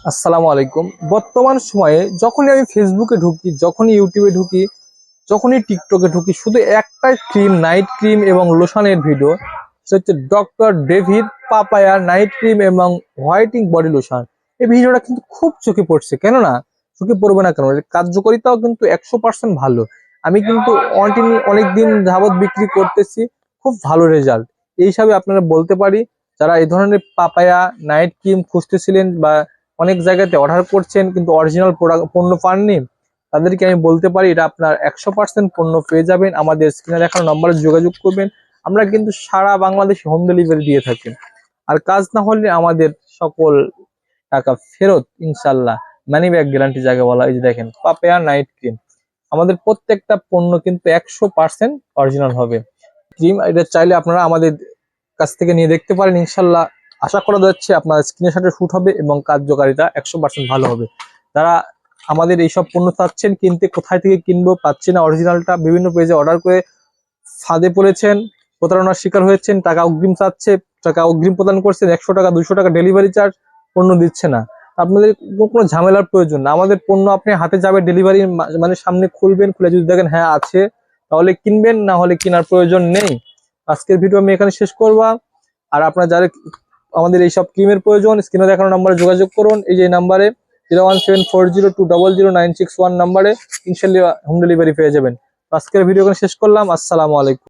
আসসালামু আলাইকুম। বর্তমান সময়ে যখনই আমি ফেসবুকে ঢুকি, যখনই ইউটিউবে ঢুকি, যখনই টিকটকে ঢুকি, শুধু একটাই ক্রিম, নাইট ক্রিম এবং লোশনের ভিডিও। সেটা হচ্ছে doctor David papaya night cream এবং হোয়াইটিং বডি লোশন। এই ভিডিওটা কিন্তু খুব চোখে পড়ছে, কেননা চোখে পড়বে না কেন, এর কার্যকারিতাও কিন্তু 100% ভালো। আমি কিন্তু অনেকদিন যাবত বিক্রি করতেছি, খুব ভালো রেজাল্ট। এই হিসাবে আপনারা বলতে পারি, যারা এই ধরনের পাপায়া নাইট ক্রিম খুঁজতেছিলেন বা অনেক জায়গাতে অর্ডার করছেন কিন্তু অরিজিনাল পণ্য পাননি, তাদেরকে আমি বলতে পারি এটা আপনার 100% পণ্য পেয়ে যাবেন। আমাদের স্ক্রিনে দেখানো নম্বরে যোগাযোগ করবেন। আমরা কিন্তু সারা বাংলাদেশে হোম ডেলিভারি দিয়ে থাকি। আর কাজ না হলে আমাদের সকল টাকা ফেরত ইনশাল্লাহ। মানি ব্যাগ গ্যারান্টি যাকে বলা হয়। এই যে দেখেন পাপায়া নাইট ক্রিম, আমাদের প্রত্যেকটা পণ্য কিন্তু 100% অরিজিনাল হবে। ক্রিম এটা চাইলে আপনারা আমাদের কাছ থেকে নিয়ে দেখতে পারেন, ইনশাল্লাহ। আশা করা যাচ্ছে আপনার স্ক্রিনের সাথে শুট হবে এবং কার্যকারিতা 100% ভালো হবে। যারা আমাদের এইসব পণ্য চাচ্ছেন কিনতে, কোথায় থেকে কিনবো পাচ্ছি না অরিজিনালটা, বিভিন্ন পেজে অর্ডার করে ফাঁদে পড়েছেন, প্রতারণার শিকার হয়েছেন, টাকা অগ্রিম চাচ্ছে, টাকা অগ্রিম প্রদান করছেন, 100 টাকা 200 টাকা ডেলিভারি চার্জ, পণ্য দিচ্ছে না। আপনাদের কোনো ঝামেলার প্রয়োজন না। আমাদের পণ্য আপনি হাতে যাবে, ডেলিভারি মানে সামনে খুলবেন, খুলে যদি দেখেন হ্যাঁ আছে, তাহলে কিনবেন, না হলে কেনার প্রয়োজন নেই। আজকের ভিডিও আমি এখানে শেষ করবো। আর আপনার যারা আমাদের এইসব ক্রিমের প্রয়োজন, স্ক্রিনে দেখানো নাম্বারে যোগাযোগ করুন। এই যে নাম্বারে 01740200961 নাম্বারে ইনশাল্লাহ হোম ডেলিভারি পেয়ে যাবেন। আজকের ভিডিও এখানে শেষ করলাম। আসসালামু আলাইকুম।